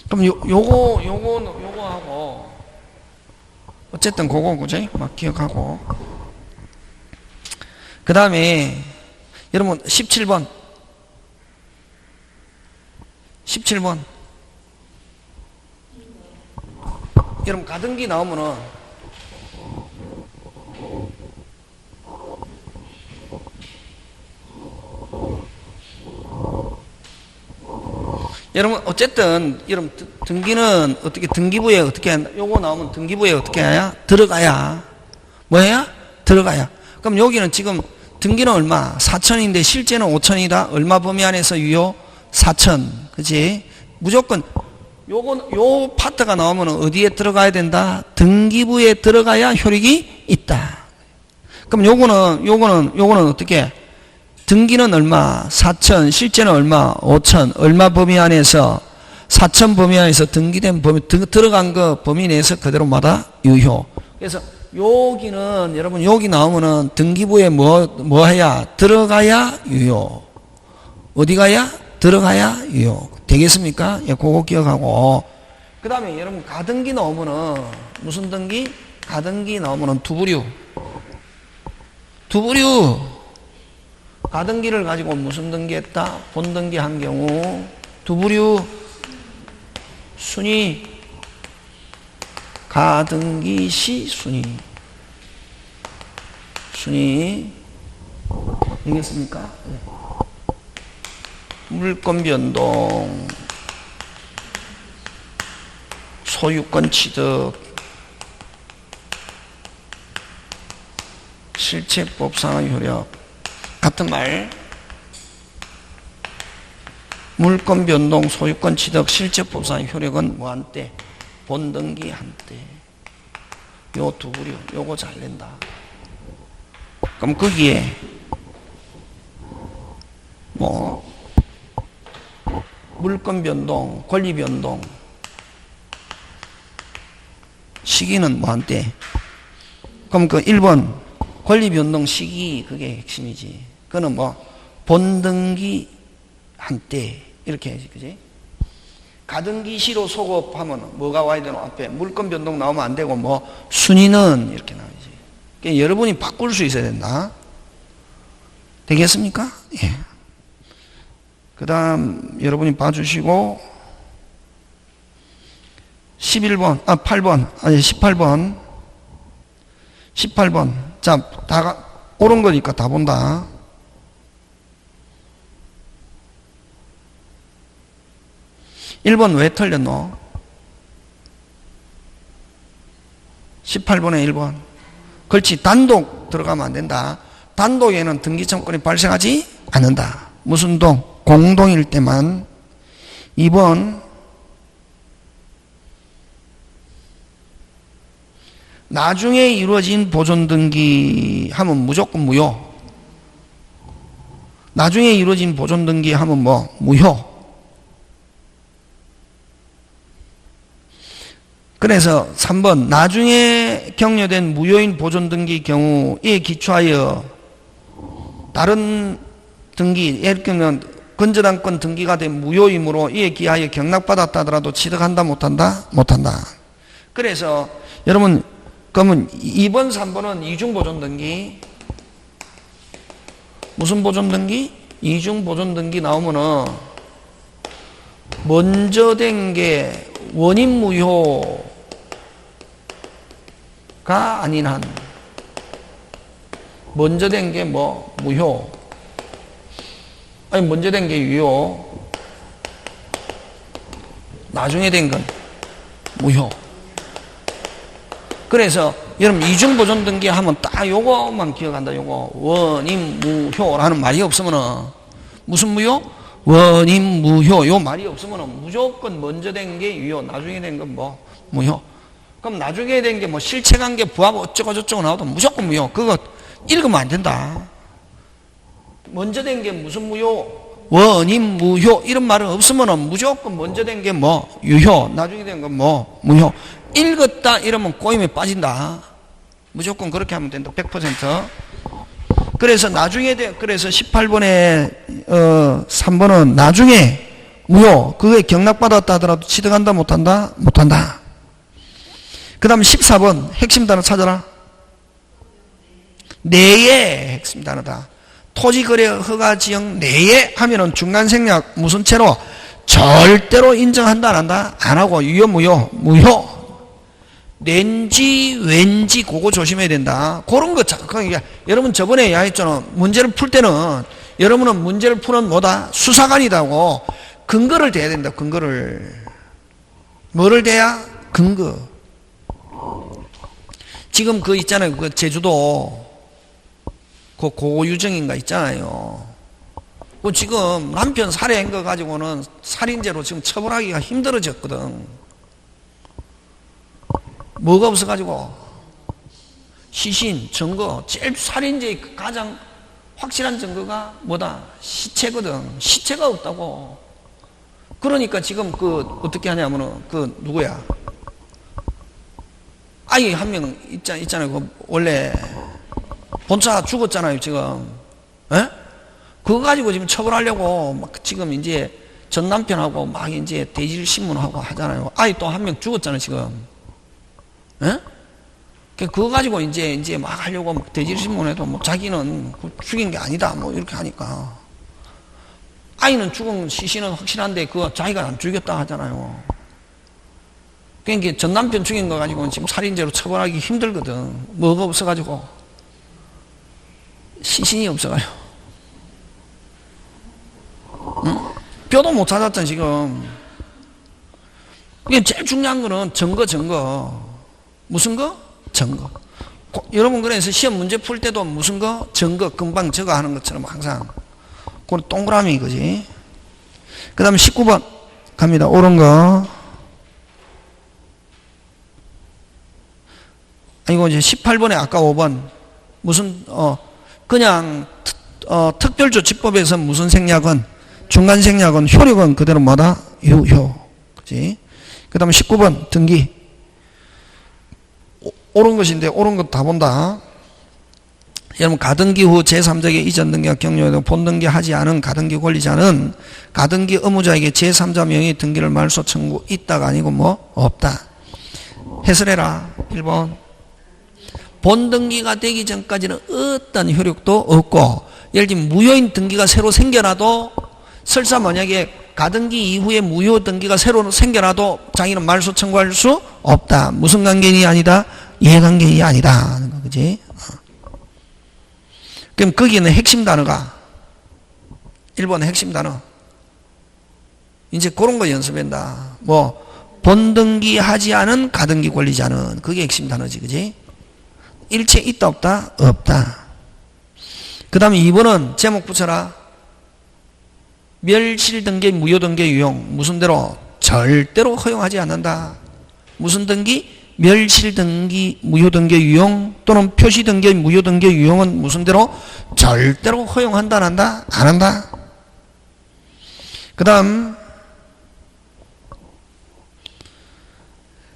그럼 요거하고 어쨌든 그거 그지? 막 기억하고. 그 다음에 여러분 17번 여러분 가등기 나오면은 여러분 어쨌든 여러분 등기는 어떻게 등기부에 어떻게 한다? 요거 나오면 등기부에 어떻게 해야? 들어가야. 뭐 해야? 들어가야. 그럼 여기는 지금 등기는 얼마? 4천인데 실제는 5천이다. 얼마 범위 안에서 유효? 4천. 그치? 무조건 요 파트가 나오면 어디에 들어가야 된다? 등기부에 들어가야 효력이 있다. 그럼 요거는 어떻게? 등기는 얼마? 4천, 실제는 얼마? 5천. 얼마 범위 안에서? 4천 범위 안에서 등기된 범위, 들어간 거 범위 내에서 그대로마다 유효. 그래서 여기는, 여러분, 여기 나오면은 등기부에 뭐 해야? 들어가야 유효. 어디 가야? 들어가야 유효. 되겠습니까? 예, 그거 기억하고. 그 다음에 여러분, 가등기 나오면은, 무슨 등기? 가등기 나오면은 두부류. 가등기를 가지고 무슨 등기했다? 본등기 한 경우 두부류 순위 가등기 시 순위 되겠습니까? 물권 변동, 소유권 취득, 실체법상의 효력. 같은 말. 물권 변동, 소유권 취득, 실체법상의 효력은 뭐 한때? 본등기 한때. 요 두 구려. 요거 잘 낸다. 그럼 거기에 뭐 물권 변동, 권리 변동, 시기는 뭐 한때? 그럼 그 1번 권리 변동 시기, 그게 핵심이지. 그거는 뭐 본등기 한때 이렇게 해야지, 그지? 가등기 시로 소급하면 뭐가 와야 되노? 앞에 물권 변동 나오면 안 되고 뭐 순위는 이렇게 나와야지. 그러니까 여러분이 바꿀 수 있어야 된다. 되겠습니까? 예. 그 다음 여러분이 봐주시고 11번, 8번, 아니 18번 18번. 자, 다 옳은 거니까 다 본다. (1번) 왜 틀렸노? 18번에 1번. 그렇지, 단독 들어가면 안 된다. 단독에는 등기청권이 발생하지 않는다. 무슨 동? 공동일 때만. 2번 나중에 이루어진 보존등기 하면 무조건 무효. 나중에 이루어진 보존등기 하면 뭐? 무효. 그래서 3번 나중에 격려된 무효인 보존등기 경우에 기초하여 다른 등기, 예를 들면 건전한권 등기가 된 무효이므로 이에 기하여 경락받았다 하더라도 취득한다 못한다? 못한다. 그래서 여러분 그러면 2번 3번은 이중보존등기, 무슨 보존등기? 이중보존등기 나오면은 먼저 된 게 원인 무효가 아닌 한 먼저 된 게 뭐? 무효. 아니 먼저 된 게 유효, 나중에 된 건 무효. 그래서 여러분 이중보존등기 하면 딱 요거만 기억한다. 요거 원인 무효라는 말이 없으면은 무슨 무효? 원인 무효. 요 말이 없으면은 무조건 먼저 된 게 유효, 나중에 된 건 뭐? 무효. 그럼 나중에 된 게 뭐 실체관계 부합 어쩌고 저쩌고 나와도 무조건 무효. 그거 읽으면 안 된다. 먼저 된 게 무슨 무효? 원인 무효. 이런 말은 없으면은 무조건 먼저 된 게 뭐? 유효. 나중에 된 건 뭐? 무효. 읽었다 이러면 꼬임에 빠진다. 무조건 그렇게 하면 된다. 100%. 그래서 나중에 그래서 18번에 3번은 나중에 무효. 그게 경락받았다 하더라도 취득한다 못한다? 못한다. 그 다음 14번 핵심 단어 찾아라. 내의 핵심 단어다. 토지거래 허가지역 내에 하면은 중간생략 무슨 채로? 절대로 인정한다 안 한다? 안 하고 유효 무효? 무효. 낸지 왠지 그거 조심해야 된다. 그런 거 그러니까 여러분 저번에 이야기했잖아. 문제를 풀 때는 여러분은 문제를 푸는 뭐다? 수사관이다고 근거를 대야 된다. 근거를. 뭐를 대야? 근거. 지금 그 있잖아요. 그 제주도 그 고유정인가 있잖아요. 그 지금 남편 살해한 거 가지고는 살인죄로 지금 처벌하기가 힘들어졌거든. 뭐가 없어가지고? 시신, 증거. 제일 살인죄의 가장 확실한 증거가 뭐다? 시체거든. 시체가 없다고. 그러니까 지금 그 어떻게 하냐면은 그 누구야? 아이 한 명 있잖아요. 그 원래 본사 죽었잖아요, 지금. 에? 그거 가지고 지금 처벌하려고 막 지금 이제 전 남편하고 막 이제 대질신문하고 하잖아요. 아이 또 한 명 죽었잖아요, 지금. 에? 그거 가지고 이제 막 하려고 막 대질신문해도 뭐 자기는 죽인 게 아니다, 뭐 이렇게 하니까. 아이는 죽은 시신은 확실한데 그거 자기가 안 죽였다 하잖아요. 그러니까 전 남편 죽인 거 가지고는 지금 살인죄로 처벌하기 힘들거든. 뭐가 없어가지고. 시신이 없어가지고. 응? 뼈도 못 찾았잖아, 지금. 이게 제일 중요한 거는 증거. 무슨 거? 증거. 여러분, 그래서 시험 문제 풀 때도 무슨 거? 증거, 금방 저거 하는 것처럼 항상. 그건 동그라미, 그지? 그 다음에 19번 갑니다. 옳은 거. 아니고 이제 18번에 아까 5번. 무슨, 그냥, 특별조치법에서 무슨 생략은, 중간 생략은, 효력은 그대로 뭐다? 유효. 그지? 그 다음에 19번 등기. 옳은 것인데 옳은 것 다 본다. 여러분, 가등기 후 제3자에게 이전 등기가 격려되고 본등기하지 않은 가등기 권리자는 가등기 의무자에게 제3자 명의 등기를 말소 청구 있다가 아니고 뭐 없다. 해설해라. 1번. 본등기가 되기 전까지는 어떤 효력도 없고, 예를 들면 무효인 등기가 새로 생겨나도 설사 만약에 가등기 이후에 무효 등기가 새로 생겨나도 자기는 말소 청구할 수 없다. 무슨 관계인이 아니다? 이해관계인이 아니다 하는 거, 그지? 그럼 거기는 핵심 단어가 1번의 핵심 단어. 이제 그런 거 연습한다. 뭐 본등기 하지 않은 가등기 권리자는 그게 핵심 단어지, 그지? 일체 있다 없다? 없다. 그 다음에 2번은 제목 붙여라. 멸실등기 무효등기 유용. 무슨 대로? 절대로 허용하지 않는다. 무슨 등기? 멸실등기 무효등기 유용 또는 표시등기 무효등기 유용은 무슨 대로? 절대로 허용한다 안 한다? 안 한다. 그 다음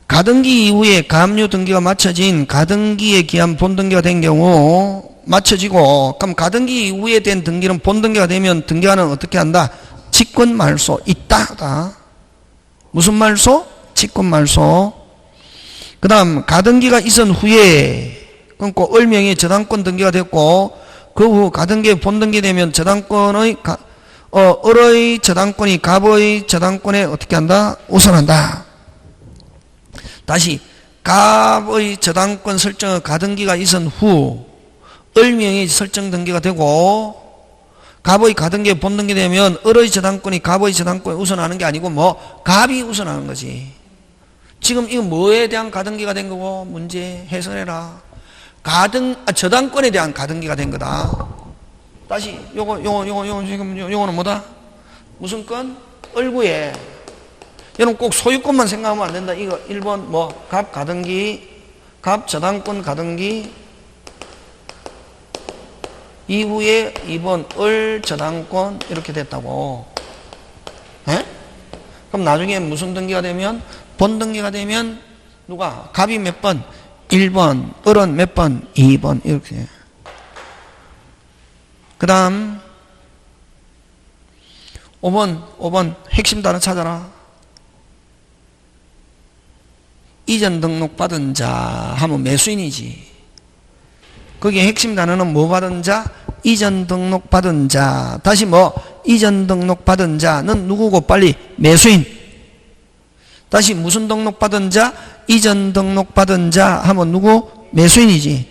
가등기 이후에 가압류 등기가 마쳐진 가등기에 기한 본등기가 된 경우 맞춰지고, 그럼 가등기 이후에 된 등기는 본등기가 되면 등기관은 어떻게 한다? 직권말소 있다. 무슨 말소? 직권말소. 그 다음 가등기가 있은 후에 그러니까 을명의 저당권 등기가 됐고, 그 후 가등기에 본등기 되면 저당권의 을의 저당권이 갑의 저당권에 어떻게 한다? 우선한다. 다시 갑의 저당권 설정의 가등기가 있은 후 을명의 설정 등기가 되고, 갑의 가등기에 본등기 되면 을의 저당권이 갑의 저당권에 우선하는 게 아니고 뭐 갑이 우선하는 거지. 지금 이거 뭐에 대한 가등기가 된 거고? 문제 해설해라. 저당권에 대한 가등기가 된 거다. 다시 요거 지금 요거는 뭐다? 무슨 건? 을구에. 여러분 꼭 소유권만 생각하면 안 된다. 이거 1번 뭐 갑 가등기, 갑 저당권 가등기 이후에 2번 을 저당권 이렇게 됐다고. 에? 그럼 나중에 무슨 등기가 되면? 본등기가 되면 누가? 갑이 몇 번? 1번. 을은 몇 번? 2번. 이렇게. 그 다음 5번 핵심 단어 찾아라. 이전 등록 받은 자 하면 매수인이지. 거기에 핵심 단어는 뭐 받은 자? 이전 등록 받은 자. 다시 뭐? 이전 등록 받은 자는 누구고? 빨리 매수인. 다시 무슨 등록 받은 자? 이전 등록 받은 자 하면 누구? 매수인이지.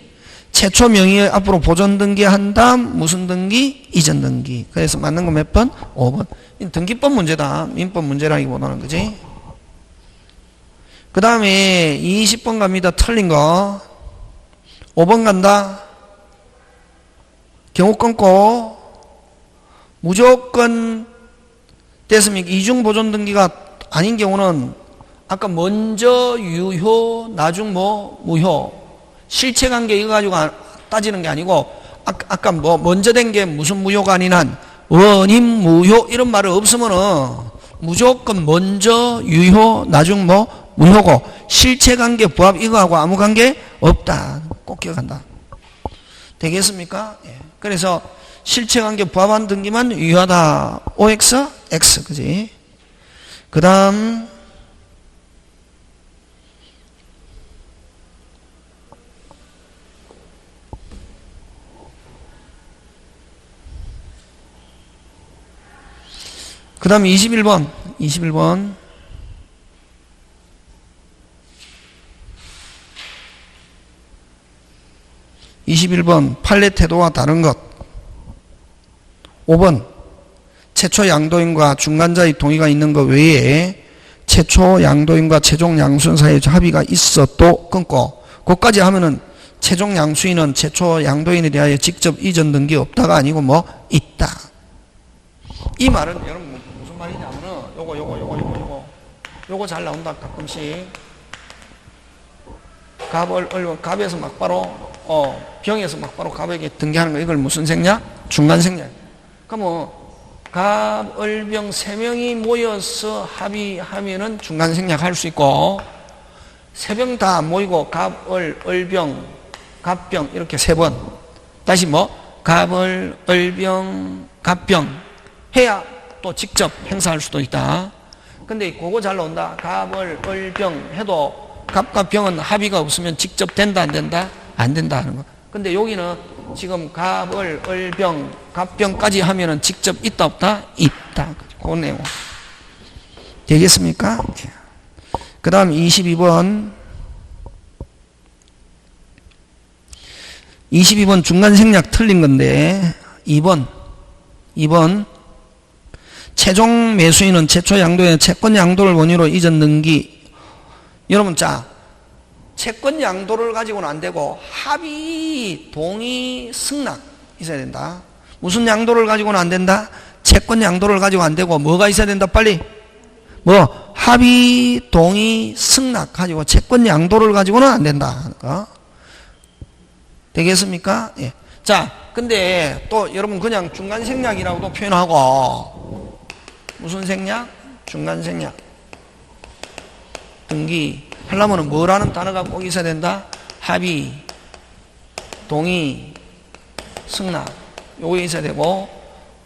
최초 명의 앞으로 보존 등기한 다음 무슨 등기? 이전 등기. 그래서 맞는 거 몇 번? 5번. 등기법 문제다. 민법 문제라기보다는, 그지? 그 다음에 20번 갑니다. 틀린 거. 5번 간다. 경우 끊고 무조건 됐습니까? 이중 보존 등기가 아닌 경우는 아까 먼저 유효, 나중 뭐 무효, 실체관계 이거 가지고 따지는 게 아니고 아까 뭐 먼저 된 게 무슨 무효가 아닌 한 원인 무효 이런 말이 없으면은 무조건 먼저 유효, 나중 뭐 무효고 실체관계 부합 이거하고 아무 관계 없다. 꼭 기억한다. 되겠습니까? 예. 그래서 실체관계 부합한 등기만 유효하다. OX, X, 그지? 그 다음 그 다음 21번 21번 판례 태도와 다른 것. 5번 최초 양도인과 중간자의 동의가 있는 것 외에 최초 양도인과 최종 양수인 사이에 합의가 있어도 끊고, 그것까지 하면은 최종 양수인은 최초 양도인에 대하여 직접 이전 등기 없다가 아니고 뭐 있다. 이 말은 여러분 무슨 말이냐면은 요거 잘 나온다. 가끔씩 갑에서 막바로 병에서 막바로 갑에게 등기하는 거, 이걸 무슨 생략? 중간 생략. 그러면 갑, 을, 병 세 명이 모여서 합의하면은 중간 생략할 수 있고, 세 병 다 안 모이고 갑, 을, 병, 갑병 이렇게 세 번, 다시 갑, 을, 병, 갑병 해야 또 직접 행사할 수도 있다. 근데 그거 잘 나온다. 갑, 을, 병 해도 갑과 병은 합의가 없으면 직접 된다 안 된다? 안 된다 하는 거. 근데 여기는 지금 갑, 을, 병, 갑병까지 하면은 직접 있다 없다? 있다. 그 내용. 되겠습니까? 그 다음 22번. 22번 중간 생략 틀린 건데, 2번. 최종 매수인은 최초 양도의 채권 양도를 원인으로 이전 등기. 여러분, 자, 채권 양도를 가지고는 안 되고 합의, 동의, 승낙 있어야 된다. 무슨 양도를 가지고는 안 된다? 채권 양도를 가지고 안 되고 뭐가 있어야 된다? 빨리. 합의, 동의, 승낙 가지고 채권 양도를 가지고는 안 된다. 되겠습니까? 예. 자, 근데 또 여러분 그냥 중간 생략이라고도 표현하고, 무슨 생략? 중간 생략. 등기 하려면 뭐라는 단어가 꼭 있어야 된다? 합의, 동의, 승낙 요거 있어야 되고,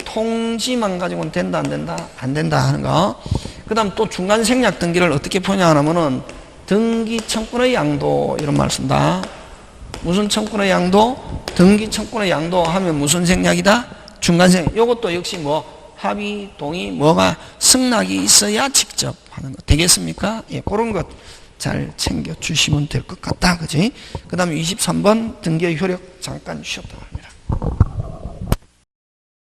통지만 가지고는 된다 안 된다? 안 된다 하는 거. 그 다음 또 중간 생략 등기를 어떻게 표현하냐면은 등기 청구의 양도 이런 말 쓴다. 무슨 청구의 양도? 등기 청구의 양도 하면 무슨 생략이다? 중간 생략. 요것도 역시 합의, 동의, 승낙이 있어야 직접 하는 거. 되겠습니까? 예, 그런 것 잘 챙겨 주시면 될 것 같다. 그지? 그 다음에 23번 등기의 효력 잠깐 쉬었다 합니다.